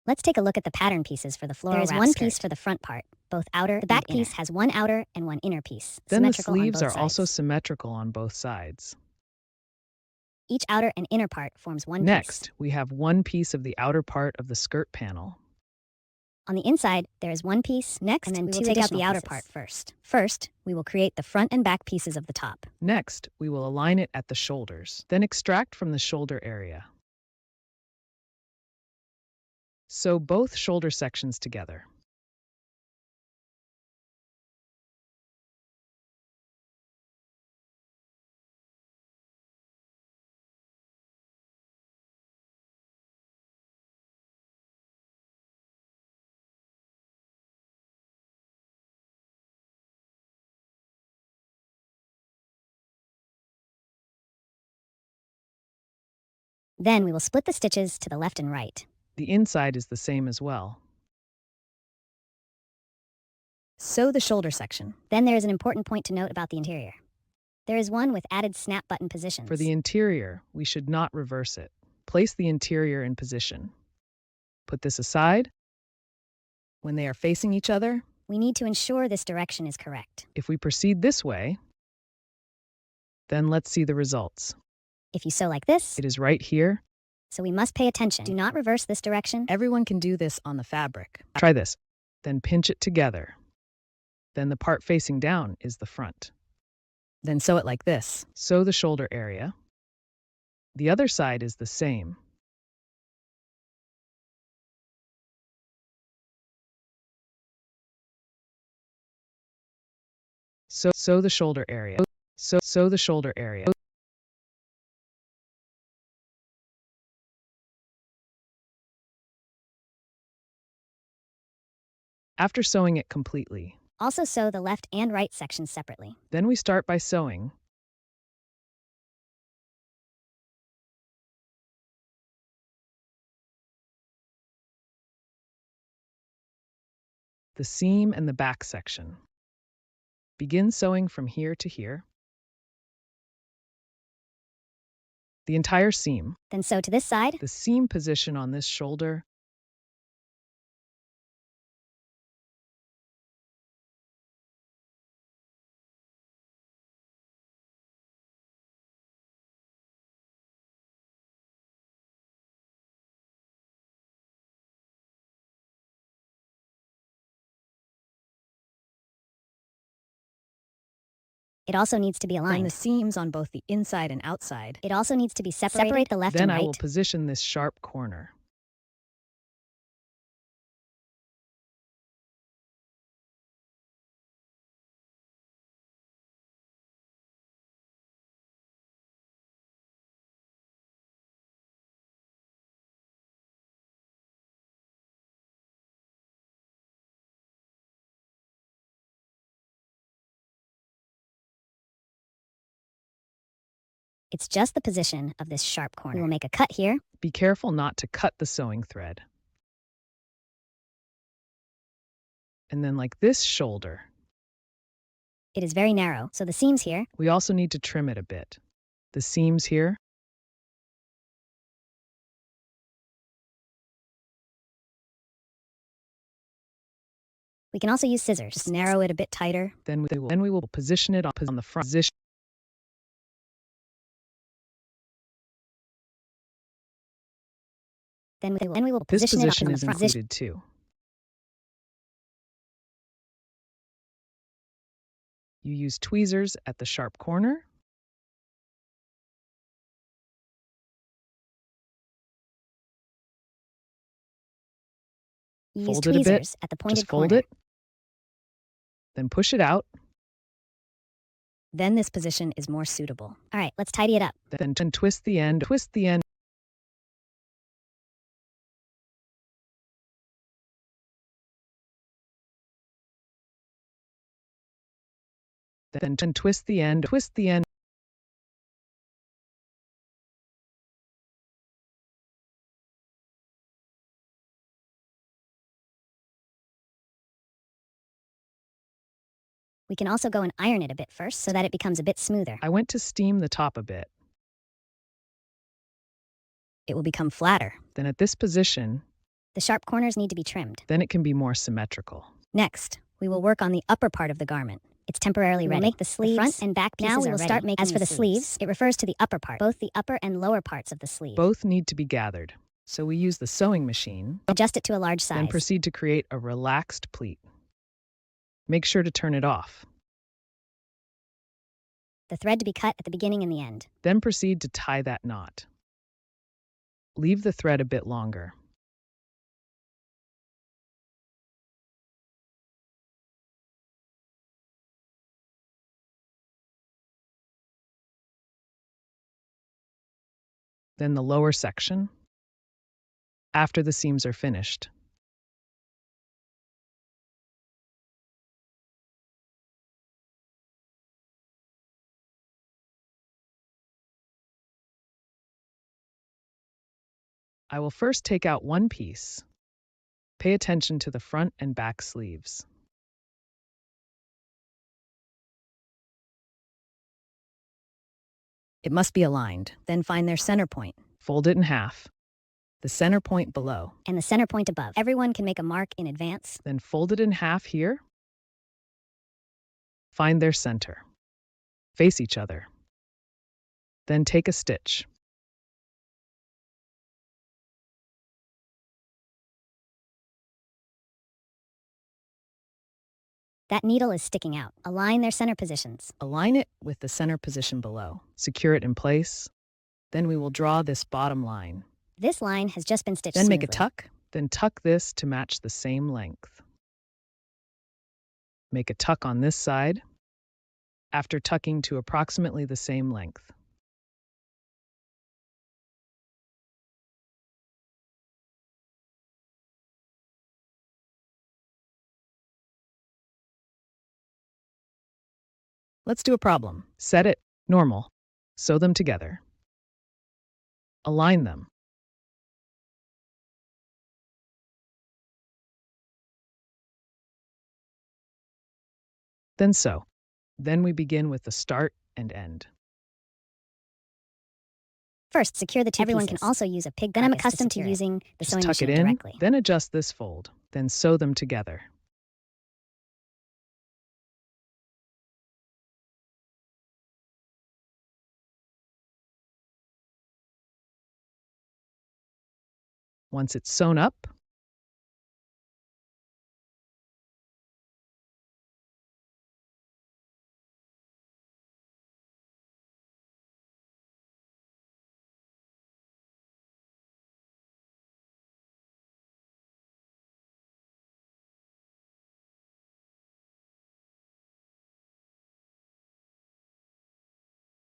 Let's take a look at the pattern pieces for the floral wrap skirt. There is one piece for the front part, both outer. The back piece has one outer and one inner piece. Then the sleeves are also symmetrical on both sides. Each outer and inner part forms one piece. Next, we have one piece of the outer part of the skirt panel. On the inside, there is one piece. Next, and then we will take out the outer part first. First, we will create the front and back pieces of the top. Next, we will align it at the shoulders, then extract from the shoulder area. Sew both shoulder sections together. Then we will split the stitches to the left and right. The inside is the same as well. Sew the shoulder section. Then there is an important point to note about the interior. There is one with added snap button positions. For the interior, we should not reverse it. Place the interior in position. Put this aside. When they are facing each other, we need to ensure this direction is correct. If we proceed this way, then let's see the results. If you sew like this, it is right here. So we must pay attention. Do not reverse this direction. Everyone can do this on the fabric. Try this. Then pinch it together. Then the part facing down is the front. Then sew it like this. Sew the shoulder area. The other side is the same. Sew the shoulder area. Sew the shoulder area. After sewing it completely, also sew the left and right sections separately. Then we start by sewing the seam and the back section. Begin sewing from here to here. The entire seam. Then sew to this side. The seam position on this shoulder. It also needs to be aligned. Line the seams on both the inside and outside. It also needs to be separated. Separate the left and right. Then I will position this sharp corner. It's just the position of this sharp corner. We will make a cut here. Be careful not to cut the sewing thread. And then like this shoulder. It is very narrow, so the seams here. We also need to trim it a bit. The seams here. We can also use scissors. Just narrow it a bit tighter. Then we will position it on the front position. Then we will this position position it on is the front. Included too. You use tweezers at the sharp corner. Use fold it a bit. At the pointed Just fold corner. it. Then push it out. Then this position is more suitable. All right, let's tidy it up. Then twist the end. Twist the end. Then twist the end. Twist the end. We can also go and iron it a bit first so that it becomes a bit smoother. I went to steam the top a bit. It will become flatter. Then at this position, The sharp corners need to be trimmed. Then it can be more symmetrical. Next, we will work on the upper part of the garment. It's temporarily ready. Make the sleeves, front and back pieces. Now we will start making. As for the sleeves, it refers to the upper part, both the upper and lower parts of the sleeve. Both need to be gathered. So we use the sewing machine. Adjust it to a large size. Then proceed to create a relaxed pleat. Make sure to turn it off. The thread to be cut at the beginning and the end. Then proceed to tie that knot. Leave the thread a bit longer. Then the lower section, after the seams are finished. I will first take out one piece. Pay attention to the front and back sleeves. It must be aligned. Then find their center point. Fold it in half. The center point below. And the center point above. Everyone can make a mark in advance. Then fold it in half here. Find their center. Face each other. Then take a stitch. That needle is sticking out. Align their center positions. Align it with the center position below. Secure it in place. Then we will draw this bottom line. This line has just been stitched Then make a smoothly. tuck. Then tuck this to match the same length. Make a tuck on this side, after tucking to approximately the same length. Let's do a problem. Set it normal. Sew them together. Align them. Then sew. Then we begin with the start and end. First, secure the two Everyone pieces. Can also use a pig. Then I'm accustomed to using the Just sewing tuck machine it in, directly. then adjust this fold. Then sew them together. Once it's sewn up,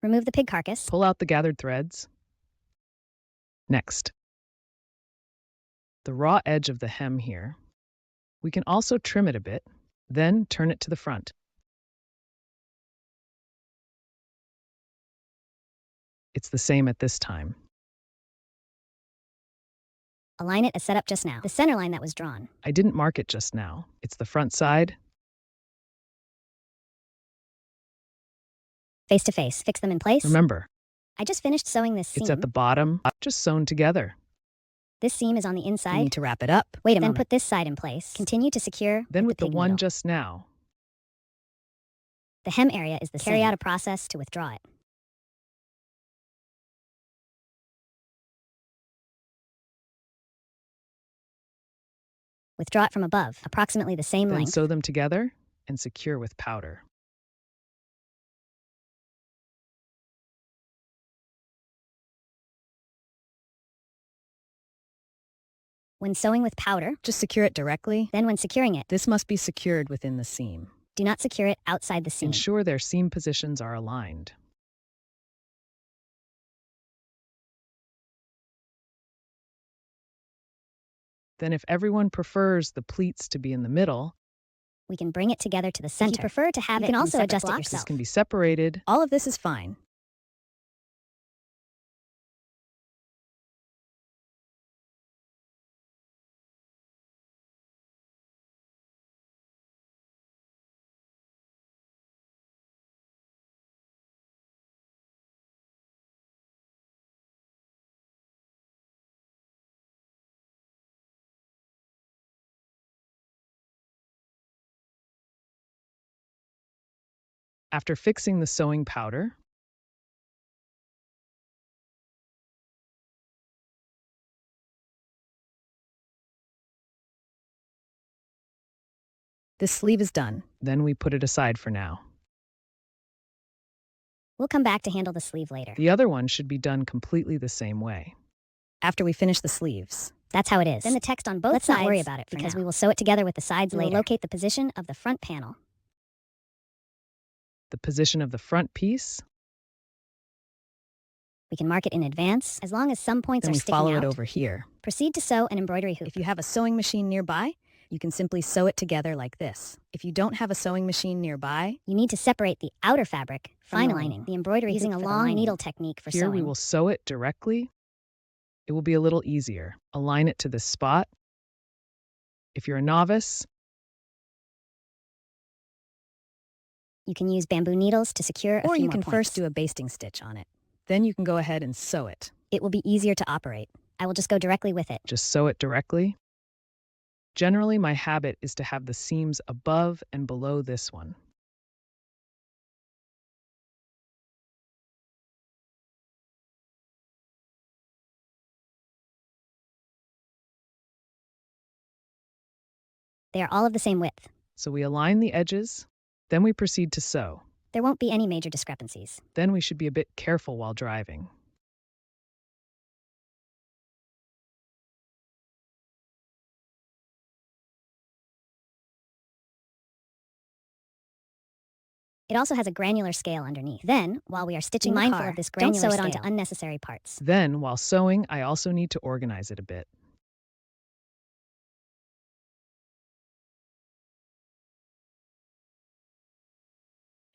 Remove the pig carcass. pull out the gathered threads. Next, the raw edge of the hem here. We can also trim it a bit, then turn it to the front. It's the same at this time. Align it as set up just now. The center line that was drawn. I didn't mark it just now. It's the front side. Face to face. Fix them in place. Remember, I just finished sewing this seam. it's at the bottom, just sewn together. This seam is on the inside. We need to wrap it up. Wait a moment. Then put this side in place. Continue to secure Then with the pig one needle. just now, The hem area is the same. Carry out a process to withdraw it. Withdraw it from above, approximately the same then length. sew them together and secure with powder. When sewing with powder, Just secure it directly. then when securing it, This must be secured within the seam. do not secure it outside the seam. Ensure their seam positions are aligned. Then if everyone prefers the pleats to be in the middle, We can bring it together to the center. If you prefer to have you can also adjust it this yourself. can be separated. All of this is fine. After fixing the sewing powder, This sleeve is done. then we put it aside for now. We'll come back to handle the sleeve later. The other one should be done completely the same way. After we finish the sleeves, That's how it is. Then the text on both Let's sides, not worry about it for because now. we will sew it together with the sides We will later. locate Locate the position of the front panel. The position of the front piece, We can mark it in advance, as long as some points then are we sticking follow out. it over here. Proceed to sew an embroidery hoop. If you have a sewing machine nearby, you can simply sew it together like this. If you don't have a sewing machine nearby, You need to separate the outer fabric from the Finally, lining. The embroidery using hoop a for the long lining. needle technique for here sewing. we will sew it directly. It will be a little easier. Align it to this spot. If you're a novice, You can use bamboo needles to secure a or few you more can points. first do a basting stitch on it. Then you can go ahead and sew it. It will be easier to operate. I will just go directly with it. just sew it directly. Generally, my habit is to have the seams above and below this one. They are all of the same width. So we align the edges, then we proceed to sew. There won't be any major discrepancies. Then we should be a bit careful while driving. It also has a granular scale underneath. Then, while we are stitching Be the mindful car, of this don't sew it granular onto scale. unnecessary parts. Then, while sewing, I also need to organize it a bit.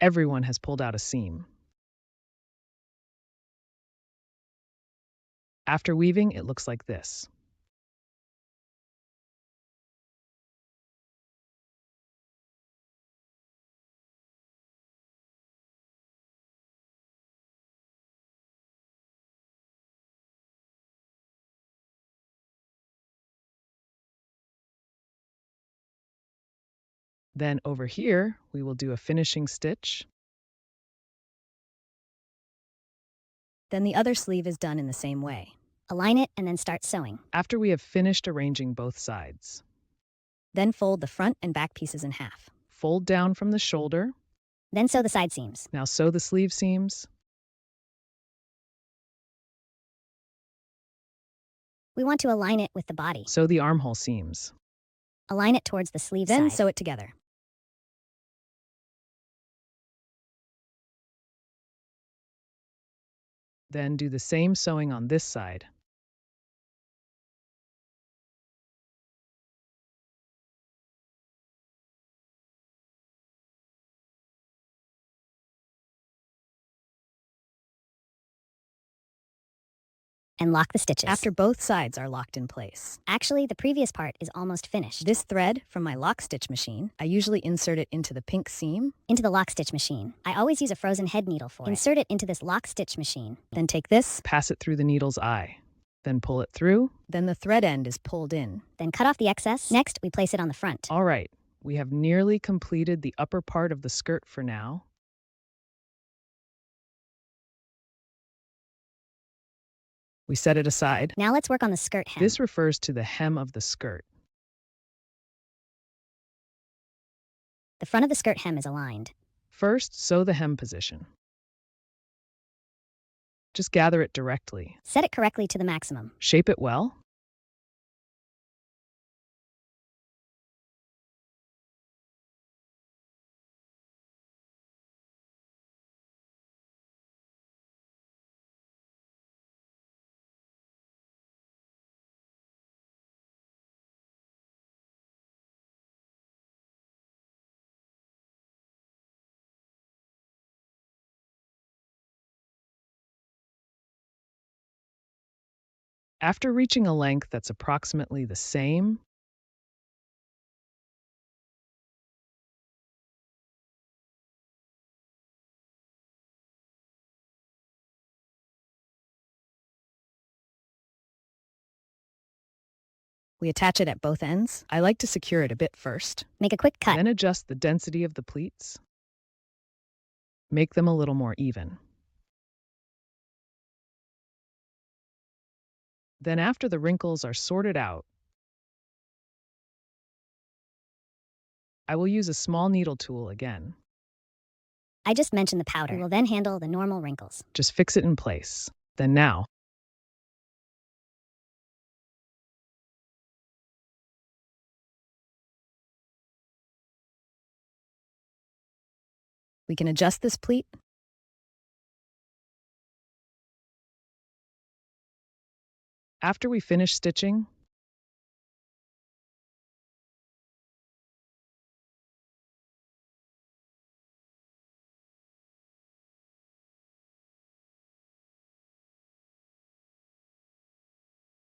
Everyone has pulled out a seam. After weaving, it looks like this. Then over here, we will do a finishing stitch. Then the other sleeve is done in the same way. Align it and then start sewing. After we have finished arranging both sides, Then fold the front and back pieces in half. fold down from the shoulder. Then sew the side seams. Now sew the sleeve seams. We want to align it with the body. Sew the armhole seams. Align it towards the sleeve Then side. sew it together. Then do the same sewing on this side. And lock the stitches. After both sides are locked in place. Actually, the previous part is almost finished. This thread from my lock stitch machine, I usually insert it into the pink seam. Into the lock stitch machine. I always use a frozen head needle for it. Insert it into this lock stitch machine. Then take this, Pass it through the needle's eye. Then pull it through. then the thread end is pulled in. Then cut off the excess. Next, we place it on the front. All right, we have nearly completed the upper part of the skirt for now. We set it aside. Now let's work on the skirt hem. This refers to the hem of the skirt. The front of the skirt hem is aligned. First, sew the hem position. Just gather it directly. Set it correctly to the maximum. Shape it well. After reaching a length that's approximately the same, We attach it at both ends. I like to secure it a bit first. Make a quick cut. then adjust the density of the pleats. Make them a little more even. Then after the wrinkles are sorted out, I will use a small needle tool again. I just mentioned the powder. We will then handle the normal wrinkles. Just fix it in place. Then now, We can adjust this pleat. after we finish stitching,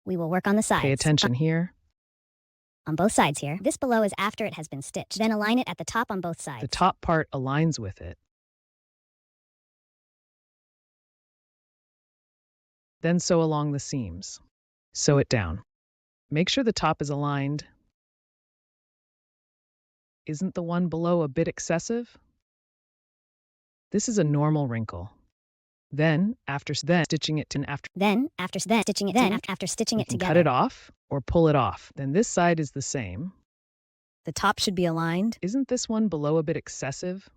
We will work on the sides. pay attention here. On both sides here. This below is after it has been stitched. Then align it at the top on both sides. The top part aligns with it. Then sew along the seams. Sew it down. Make sure the top is aligned. Isn't the one below a bit excessive? This is a normal wrinkle. Then, after stitching it together, cut it off or pull it off. Then this side is the same. The top should be aligned. Isn't this one below a bit excessive?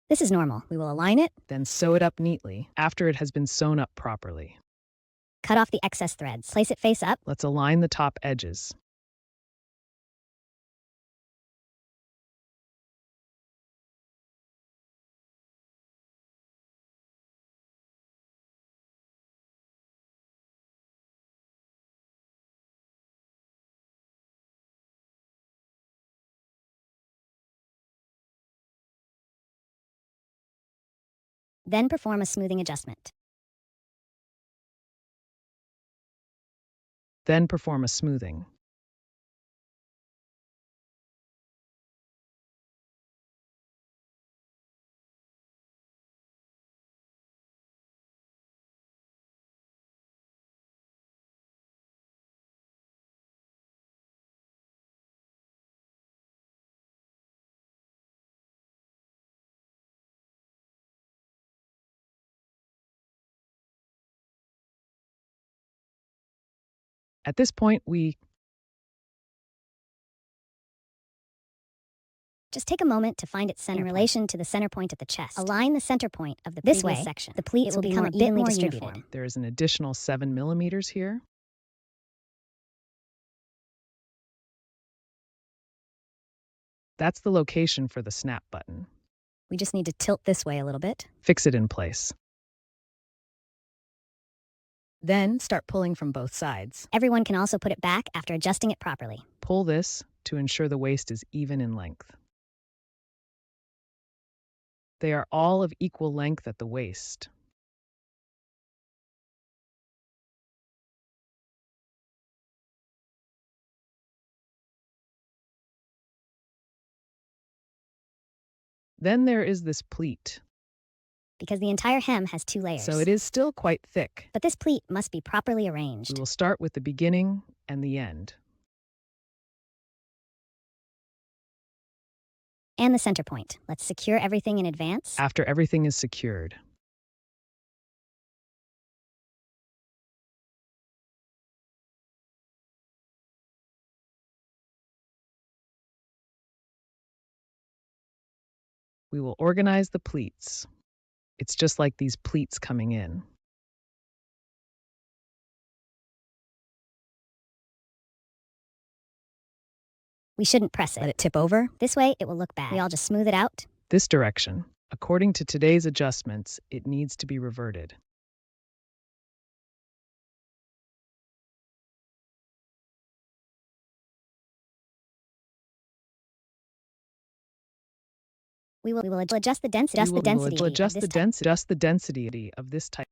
This is normal. We will align it. Then sew it up neatly after it has been sewn up properly. Cut off the excess threads. Place it face up. Let's align the top edges. Then perform a smoothing adjustment. Then perform a smoothing. At this point, we Just take a moment to find its center in relation to the center point at the chest. Align the center point of the previous section. The pleats will become a bit more distributed. There is an additional 7 millimeters here. That's the location for the snap button. We just need to tilt this way a little bit. Fix it in place. Then start pulling from both sides. Everyone can also put it back after adjusting it properly. Pull this to ensure the waist is even in length. They are all of equal length at the waist. Then there is this pleat. Because the entire hem has 2 layers. So it is still quite thick. But this pleat must be properly arranged. We will start with the beginning and the end. And the center point. Let's secure everything in advance. After everything is secured, we will organize the pleats. It's just like these pleats coming in. We shouldn't press it. Let it tip over. This way, it will look bad. We all just smooth it out. This direction, according to today's adjustments, it needs to be reverted. We will adjust the density. Adjust the density of this type.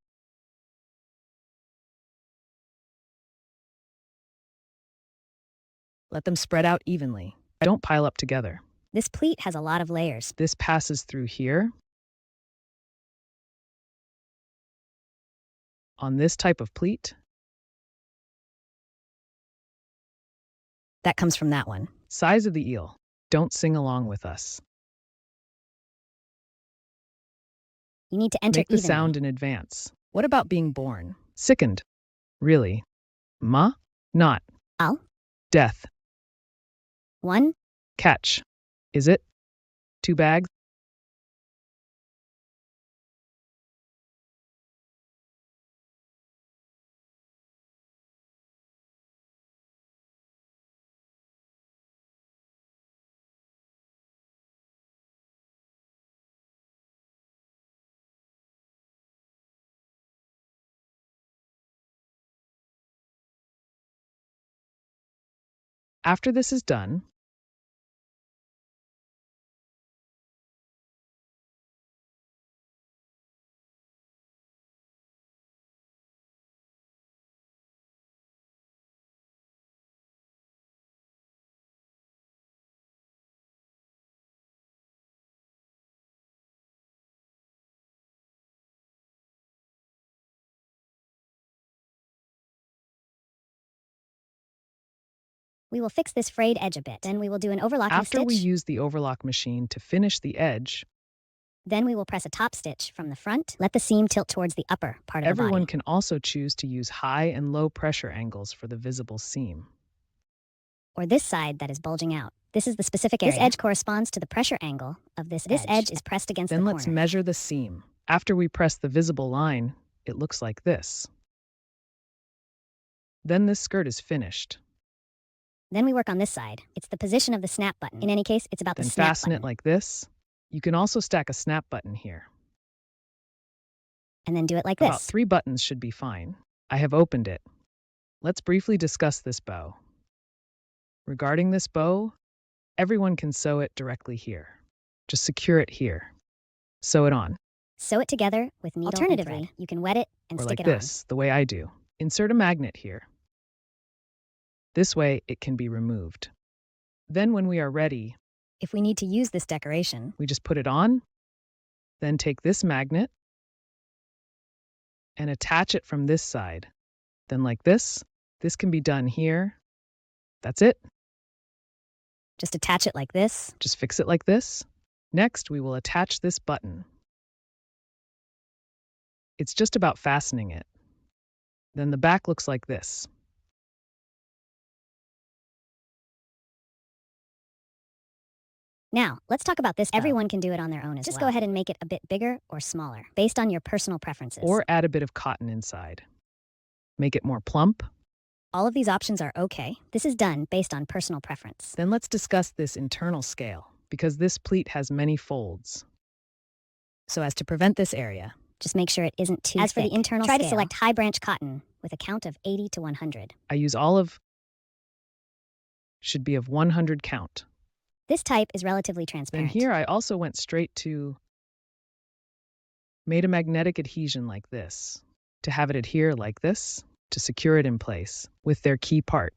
Let them spread out evenly. Don't pile up together. This pleat has a lot of layers. This passes through here, On this type of pleat, That comes from that one. size of the eel. Don't sing along with us. You need to enter Make the evenly. sound in advance. What about being born? Sickened. Really? Ma? Not. Al. Death. 1. Catch. Is it? 2 bags? After this is done, We will fix this frayed edge a bit. Then we will do an overlocking after stitch. we use the overlock machine to finish the edge, Then we will press a top stitch from the front. Let the seam tilt towards the upper part of the everyone body. can also choose to use high and low pressure angles for the visible seam. Or this side that is bulging out. This is the specific area. This edge corresponds to the pressure angle of this edge. This edge is pressed against Then the let's corner. measure the seam. After we press the visible line, it looks like this. Then this skirt is finished. Then we work on this side. It's the position of the snap button. In any case, it's about the Then snap fasten button. it like this. You can also stack a snap button here. And then do it like About this. 3 buttons should be fine. I have opened it. Let's briefly discuss this bow. Regarding this bow, everyone can sew it directly here. Just secure it here. Sew it on. Sew it together with needle. Alternatively, and thread. you can wet it and Or stick like it this, the way I do. Insert a magnet here. This way, it can be removed. Then when we are ready, If we need to use this decoration, we just put it on, then take this magnet and attach it from this side. Then like this can be done here. That's it. just attach it like this. Just fix it like this. Next, we will attach this button. It's just about fastening it. Then the back looks like this. Now, let's talk about this. Everyone can do it on their own as well. Just go ahead and make it a bit bigger or smaller, based on your personal preferences. Or add a bit of cotton inside. Make it more plump. All of these options are okay. This is done based on personal preference. Then let's discuss this internal scale, because this pleat has many folds. So as to prevent this area, Just make sure it isn't too As for thick. the internal Try to scale- select high branch cotton with a count of 80 to 100. I use olive. Should be of 100 count. This type is relatively Then transparent. here I also went straight to made a magnetic adhesion like this, to have it adhere like this, to secure it in place with their key part.